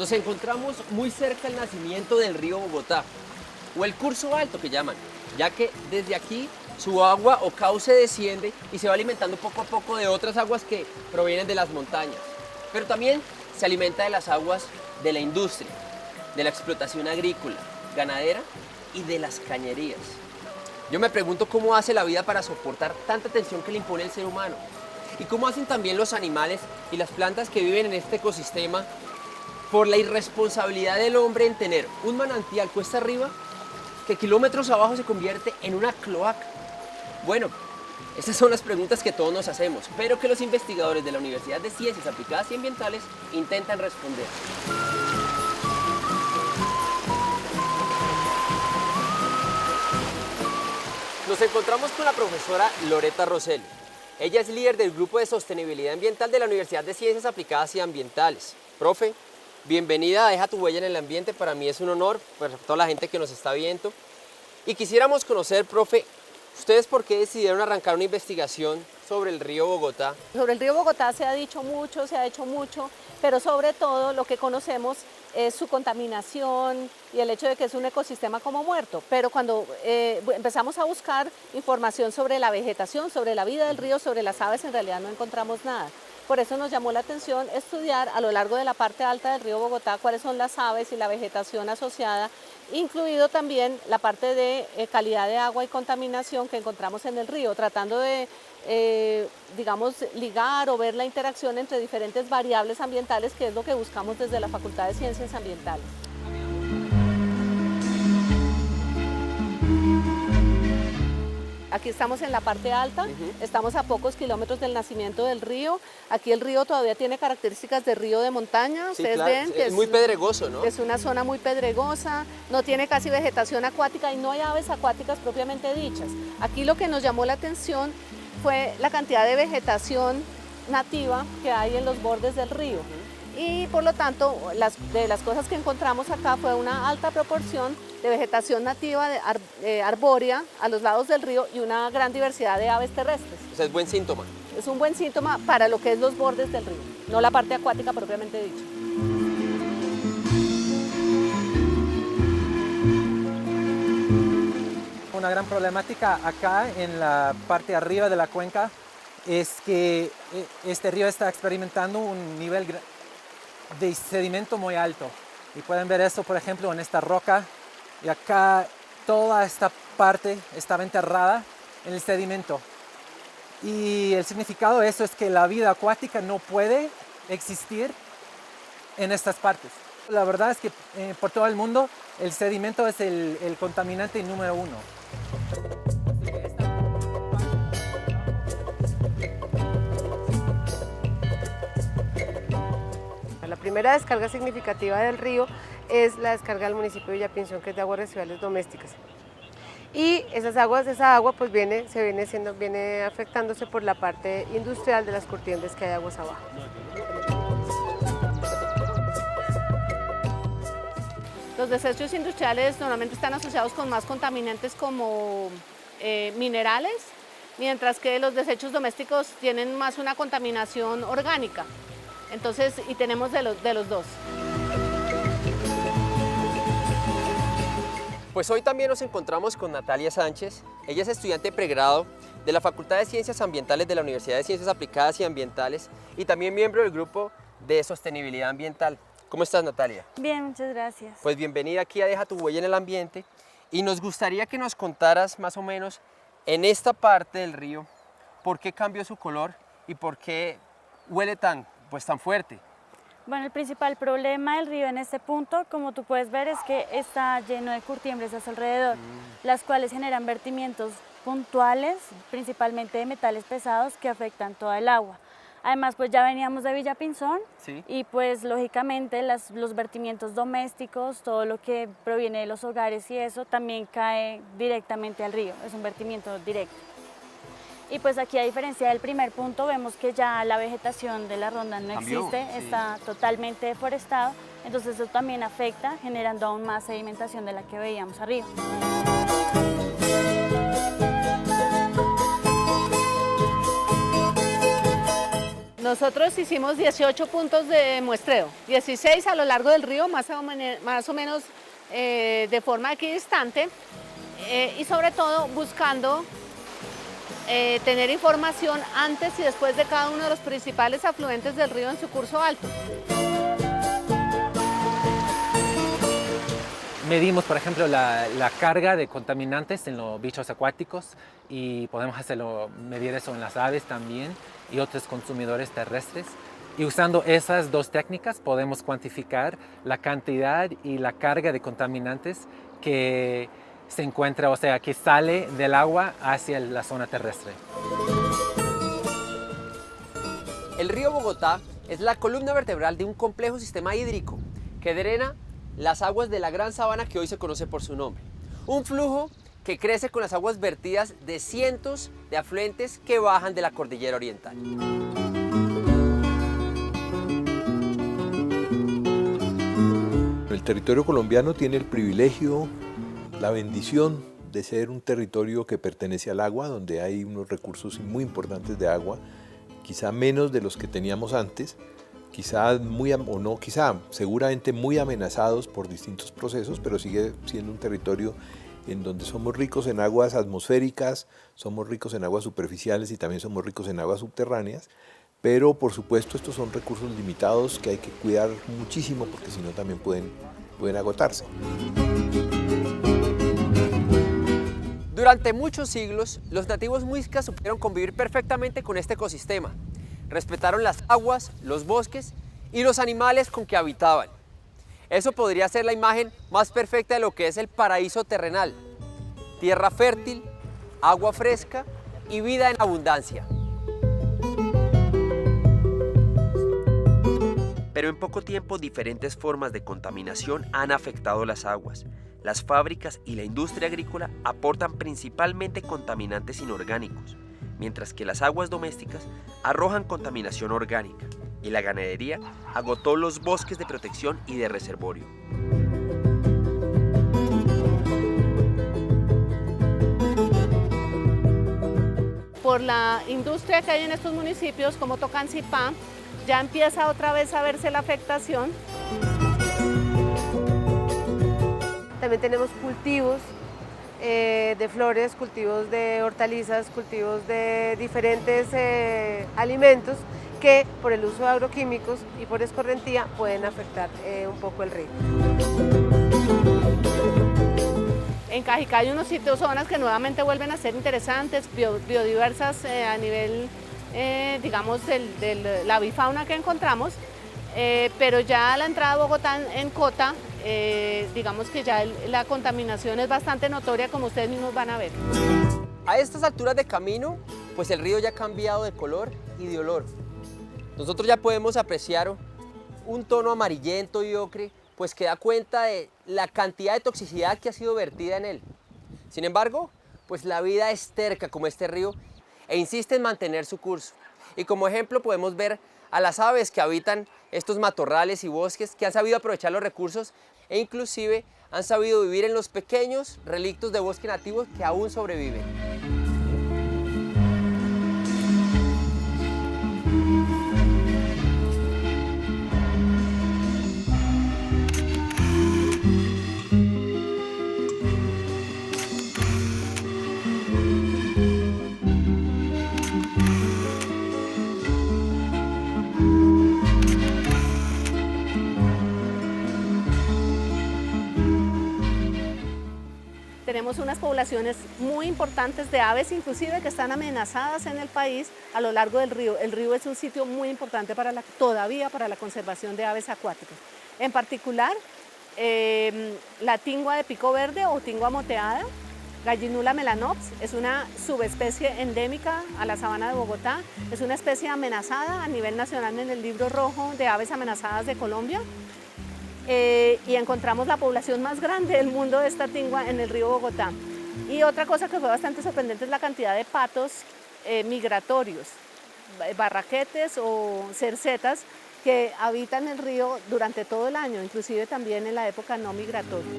Nos encontramos muy cerca del nacimiento del río Bogotá, o el curso alto que llaman, ya que desde aquí su agua o cauce desciende y se va alimentando poco a poco de otras aguas que provienen de las montañas. Pero también se alimenta de las aguas de la industria, de la explotación agrícola, ganadera y de las cañerías. Yo me pregunto cómo hace la vida para soportar tanta tensión que le impone el ser humano. Y cómo hacen también los animales y las plantas que viven en este ecosistema por la irresponsabilidad del hombre en tener un manantial cuesta arriba que kilómetros abajo se convierte en una cloaca. Bueno, estas son las preguntas que todos nos hacemos, pero que los investigadores de la Universidad de Ciencias Aplicadas y Ambientales intentan responder. Nos encontramos con la profesora Loreta Rosselli. Ella es líder del Grupo de Sostenibilidad Ambiental de la Universidad de Ciencias Aplicadas y Ambientales. Profe, bienvenida a Deja tu huella en el ambiente. Para mí es un honor, para toda la gente que nos está viendo. Y quisiéramos conocer, profe, ¿ustedes por qué decidieron arrancar una investigación sobre el río Bogotá? Sobre el río Bogotá se ha dicho mucho, se ha hecho mucho, pero sobre todo lo que conocemos es su contaminación y el hecho de que es un ecosistema como muerto. Pero cuando empezamos a buscar información sobre la vegetación, sobre la vida del río, sobre las aves, en realidad no encontramos nada. Por eso nos llamó la atención estudiar a lo largo de la parte alta del río Bogotá cuáles son las aves y la vegetación asociada, incluido también la parte de calidad de agua y contaminación que encontramos en el río, tratando de, digamos, ligar o ver la interacción entre diferentes variables ambientales, que es lo que buscamos desde la Facultad de Ciencias Ambientales. Aquí estamos en la parte alta, estamos a pocos kilómetros del nacimiento del río. Aquí el río todavía tiene características de río de montaña. Sí, ustedes claro, ven que es muy pedregoso, ¿no? Es una zona muy pedregosa, no tiene casi vegetación acuática y no hay aves acuáticas propiamente dichas. Aquí lo que nos llamó la atención fue la cantidad de vegetación nativa que hay en los bordes del río. Y por lo tanto, de las cosas que encontramos acá fue una alta proporción de vegetación nativa arbórea a los lados del río y una gran diversidad de aves terrestres. O sea, es buen síntoma. Es un buen síntoma para lo que es los bordes del río, no la parte acuática propiamente dicha. Una gran problemática acá en la parte arriba de la cuenca es que este río está experimentando un nivel de sedimento muy alto. Y pueden ver eso, por ejemplo, en esta roca. Y acá toda esta parte estaba enterrada en el sedimento. Y el significado de eso es que la vida acuática no puede existir en estas partes. La verdad es que por todo el mundo el sedimento es el contaminante número uno. La primera descarga significativa del río es la descarga del municipio de Villapinzón, que es de aguas residuales domésticas. Y esa agua pues viene afectándose por la parte industrial de las curtiembres que hay aguas abajo. Los desechos industriales normalmente están asociados con más contaminantes como minerales, mientras que los desechos domésticos tienen más una contaminación orgánica. Entonces, y tenemos de los dos. Pues hoy también nos encontramos con Natalia Sánchez. Ella es estudiante de pregrado de la Facultad de Ciencias Ambientales de la Universidad de Ciencias Aplicadas y Ambientales y también miembro del Grupo de Sostenibilidad Ambiental. ¿Cómo estás, Natalia? Bien, muchas gracias. Pues bienvenida aquí a Deja tu huella en el ambiente y nos gustaría que nos contaras más o menos en esta parte del río por qué cambió su color y por qué huele tan fuerte. Bueno, el principal problema del río en este punto, como tú puedes ver, es que está lleno de curtiembres a su alrededor, las cuales generan vertimientos puntuales, principalmente de metales pesados que afectan toda el agua. Además, pues ya veníamos de Villapinzón, ¿sí? Y pues lógicamente los vertimientos domésticos, todo lo que proviene de los hogares y eso, también cae directamente al río, es un vertimiento directo. Y pues aquí, a diferencia del primer punto, vemos que ya la vegetación de la ronda no existe, sí. Está totalmente deforestado, entonces eso también afecta, generando aún más sedimentación de la que veíamos arriba. Nosotros hicimos 18 puntos de muestreo, 16 a lo largo del río, más o menos de forma equidistante, y sobre todo buscando tener información antes y después de cada uno de los principales afluentes del río en su curso alto. Medimos, por ejemplo, la carga de contaminantes en los bichos acuáticos y podemos medir eso en las aves también y otros consumidores terrestres. Y usando esas dos técnicas podemos cuantificar la cantidad y la carga de contaminantes que se encuentra, o sea, que sale del agua hacia la zona terrestre. El río Bogotá es la columna vertebral de un complejo sistema hídrico que drena las aguas de la Gran Sabana que hoy se conoce por su nombre. Un flujo que crece con las aguas vertidas de cientos de afluentes que bajan de la cordillera oriental. El territorio colombiano tiene el privilegio, la bendición de ser un territorio que pertenece al agua, donde hay unos recursos muy importantes de agua, quizá menos de los que teníamos antes, seguramente muy amenazados por distintos procesos, pero sigue siendo un territorio en donde somos ricos en aguas atmosféricas, somos ricos en aguas superficiales y también somos ricos en aguas subterráneas, pero por supuesto estos son recursos limitados que hay que cuidar muchísimo porque si no también pueden agotarse. Durante muchos siglos, los nativos muiscas supieron convivir perfectamente con este ecosistema. Respetaron las aguas, los bosques y los animales con que habitaban. Eso podría ser la imagen más perfecta de lo que es el paraíso terrenal. Tierra fértil, agua fresca y vida en abundancia. Pero en poco tiempo diferentes formas de contaminación han afectado las aguas. Las fábricas y la industria agrícola aportan principalmente contaminantes inorgánicos, mientras que las aguas domésticas arrojan contaminación orgánica y la ganadería agotó los bosques de protección y de reservorio. Por la industria que hay en estos municipios, como Tocancipá, ya empieza otra vez a verse la afectación. También tenemos cultivos de flores, cultivos de hortalizas, cultivos de diferentes alimentos que por el uso de agroquímicos y por escorrentía pueden afectar un poco el río. En Cajicá hay unos sitios, zonas que nuevamente vuelven a ser interesantes, biodiversas a nivel, digamos, de la avifauna que encontramos, pero ya a la entrada de Bogotá en Cota, digamos que ya la contaminación es bastante notoria, como ustedes mismos van a ver. A estas alturas de camino, pues el río ya ha cambiado de color y de olor. Nosotros ya podemos apreciar un tono amarillento y ocre, pues que da cuenta de la cantidad de toxicidad que ha sido vertida en él. Sin embargo, pues la vida es terca como este río e insiste en mantener su curso. Y como ejemplo podemos ver a las aves que habitan estos matorrales y bosques, que han sabido aprovechar los recursos e inclusive han sabido vivir en los pequeños relictos de bosque nativos que aún sobreviven. Tenemos unas poblaciones muy importantes de aves, inclusive que están amenazadas en el país a lo largo del río. El río es un sitio muy importante todavía para la conservación de aves acuáticas. En particular, la tingua de pico verde o tingua moteada, Gallinula melanops, es una subespecie endémica a la sabana de Bogotá. Es una especie amenazada a nivel nacional en el libro rojo de aves amenazadas de Colombia. Y encontramos la población más grande del mundo de esta tingua en el río Bogotá. Y otra cosa que fue bastante sorprendente es la cantidad de patos migratorios, barraquetes o cercetas que habitan el río durante todo el año, inclusive también en la época no migratoria.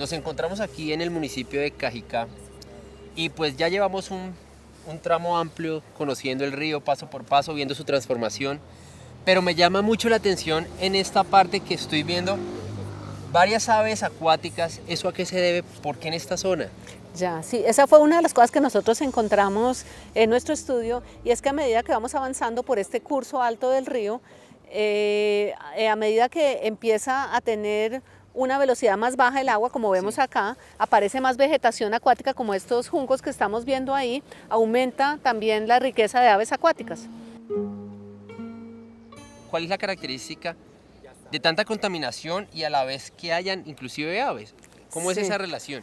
Nos encontramos aquí en el municipio de Cajicá y pues ya llevamos un tramo amplio conociendo el río paso por paso, viendo su transformación, pero me llama mucho la atención en esta parte que estoy viendo varias aves acuáticas. ¿Eso a qué se debe? ¿Por qué en esta zona? Ya, sí, esa fue una de las cosas que nosotros encontramos en nuestro estudio, y es que a medida que vamos avanzando por este curso alto del río, a medida que empieza a tener una velocidad más baja el agua, como vemos acá, aparece más vegetación acuática como estos juncos que estamos viendo ahí, aumenta también la riqueza de aves acuáticas. ¿Cuál es la característica de tanta contaminación y a la vez que hayan inclusive aves? ¿Cómo es Sí. esa relación?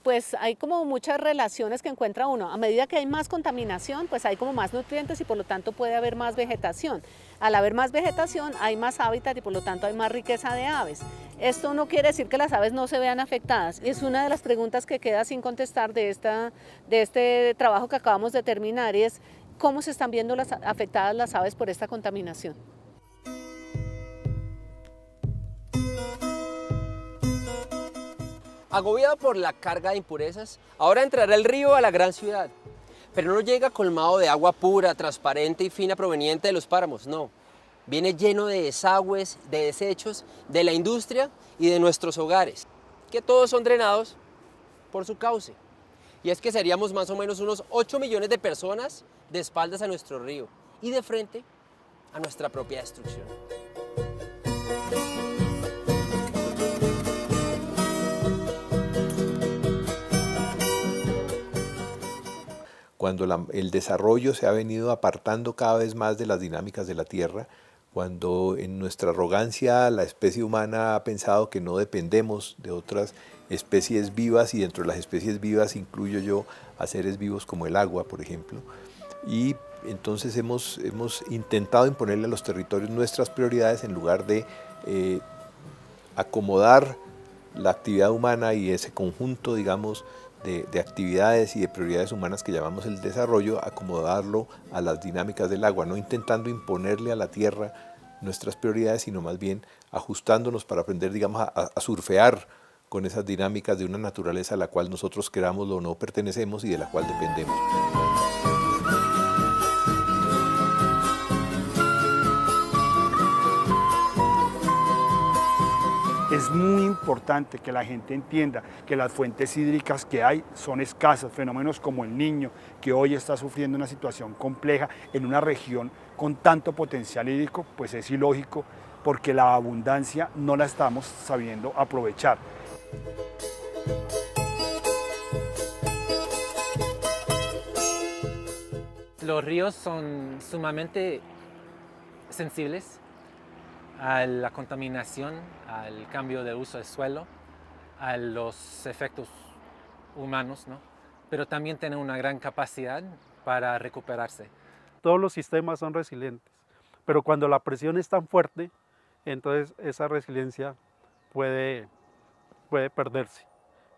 Pues hay como muchas relaciones que encuentra uno. A medida que hay más contaminación, pues hay como más nutrientes y por lo tanto puede haber más vegetación. Al haber más vegetación hay más hábitat y por lo tanto hay más riqueza de aves. Esto no quiere decir que las aves no se vean afectadas, y es una de las preguntas que queda sin contestar de este trabajo que acabamos de terminar, y es cómo se están viendo afectadas las aves por esta contaminación. Agobiado por la carga de impurezas, ahora entrará el río a la gran ciudad. Pero no llega colmado de agua pura, transparente y fina proveniente de los páramos, no. Viene lleno de desagües, de desechos, de la industria y de nuestros hogares, que todos son drenados por su cauce. Y es que seríamos más o menos unos 8 millones de personas de espaldas a nuestro río y de frente a nuestra propia destrucción. Cuando el desarrollo se ha venido apartando cada vez más de las dinámicas de la Tierra, cuando en nuestra arrogancia la especie humana ha pensado que no dependemos de otras especies vivas, y dentro de las especies vivas incluyo yo a seres vivos como el agua, por ejemplo, y entonces hemos intentado imponerle a los territorios nuestras prioridades en lugar de acomodar la actividad humana y ese conjunto, digamos, de actividades y de prioridades humanas que llamamos el desarrollo, acomodarlo a las dinámicas del agua, no intentando imponerle a la tierra nuestras prioridades, sino más bien ajustándonos para aprender, digamos, a surfear con esas dinámicas de una naturaleza a la cual nosotros, querámoslo o no, pertenecemos y de la cual dependemos. Es muy importante que la gente entienda que las fuentes hídricas que hay son escasas. Fenómenos como el Niño, que hoy está sufriendo una situación compleja en una región con tanto potencial hídrico, pues es ilógico, porque la abundancia no la estamos sabiendo aprovechar. Los ríos son sumamente sensibles a la contaminación, al cambio de uso del suelo, a los efectos humanos, ¿no? Pero también tienen una gran capacidad para recuperarse. Todos los sistemas son resilientes, pero cuando la presión es tan fuerte, entonces esa resiliencia puede perderse.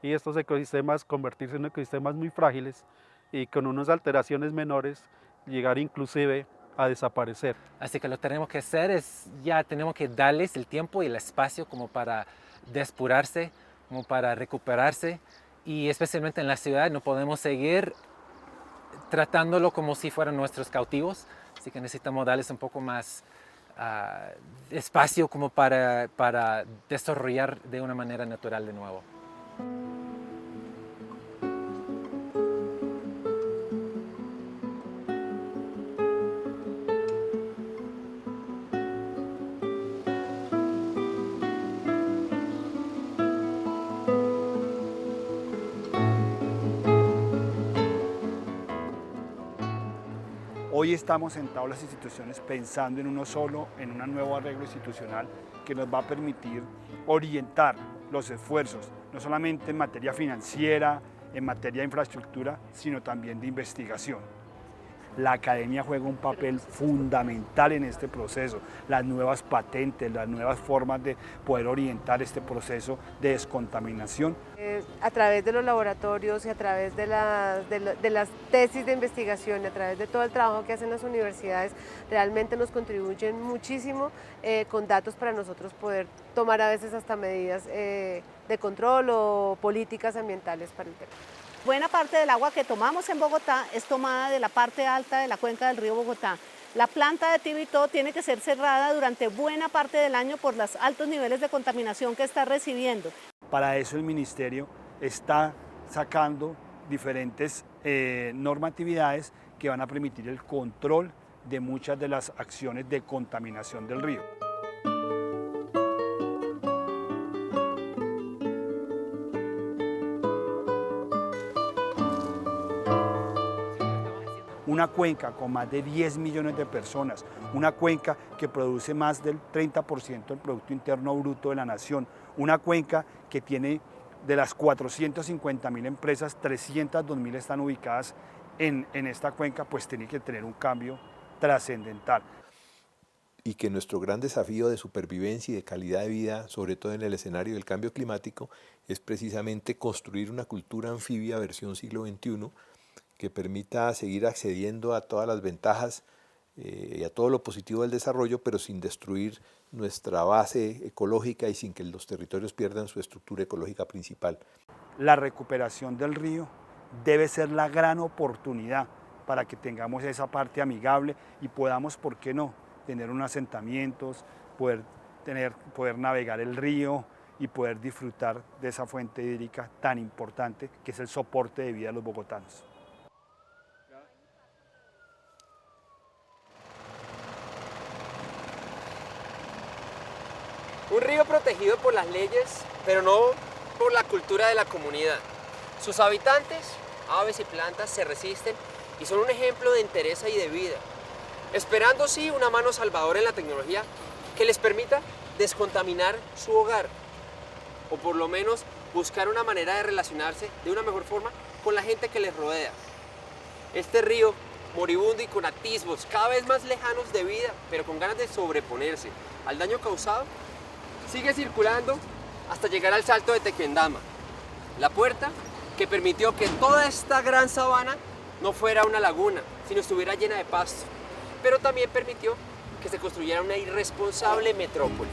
Y estos ecosistemas convertirse en ecosistemas muy frágiles y con unas alteraciones menores llegar inclusive a desaparecer. Así que lo que tenemos que hacer es, ya tenemos que darles el tiempo y el espacio como para depurarse, como para recuperarse, y especialmente en la ciudad no podemos seguir tratándolo como si fueran nuestros cautivos, así que necesitamos darles un poco más espacio como para desarrollar de una manera natural de nuevo. Hoy estamos sentados las instituciones pensando en uno solo, en un nuevo arreglo institucional que nos va a permitir orientar los esfuerzos, no solamente en materia financiera, en materia de infraestructura, sino también de investigación. La academia juega un papel fundamental en este proceso. Las nuevas patentes, las nuevas formas de poder orientar este proceso de descontaminación. A través de los laboratorios y a través de las tesis de investigación y a través de todo el trabajo que hacen las universidades, realmente nos contribuyen muchísimo con datos para nosotros poder tomar a veces hasta medidas de control o políticas ambientales para el tema. Buena parte del agua que tomamos en Bogotá es tomada de la parte alta de la cuenca del río Bogotá. La planta de Tibitó tiene que ser cerrada durante buena parte del año por los altos niveles de contaminación que está recibiendo. Para eso el ministerio está sacando diferentes normatividades que van a permitir el control de muchas de las acciones de contaminación del río. Una cuenca con más de 10 millones de personas, una cuenca que produce más del 30% del Producto Interno Bruto de la nación, una cuenca que tiene de las 450.000 empresas, 302.000 están ubicadas en esta cuenca, pues tiene que tener un cambio trascendental. Y que nuestro gran desafío de supervivencia y de calidad de vida, sobre todo en el escenario del cambio climático, es precisamente construir una cultura anfibia versión siglo XXI, que permita seguir accediendo a todas las ventajas y a todo lo positivo del desarrollo, pero sin destruir nuestra base ecológica y sin que los territorios pierdan su estructura ecológica principal. La recuperación del río debe ser la gran oportunidad para que tengamos esa parte amigable y podamos, ¿por qué no?, tener unos asentamientos, poder navegar el río y poder disfrutar de esa fuente hídrica tan importante que es el soporte de vida de los bogotanos. Un río protegido por las leyes, pero no por la cultura de la comunidad. Sus habitantes, aves y plantas, se resisten y son un ejemplo de entereza y de vida, esperando sí una mano salvadora en la tecnología que les permita descontaminar su hogar, o por lo menos buscar una manera de relacionarse de una mejor forma con la gente que les rodea. Este río, moribundo y con atisbos cada vez más lejanos de vida, pero con ganas de sobreponerse al daño causado, sigue circulando hasta llegar al Salto de Tequendama, la puerta que permitió que toda esta gran sabana no fuera una laguna, sino estuviera llena de pasto, pero también permitió que se construyera una irresponsable metrópoli.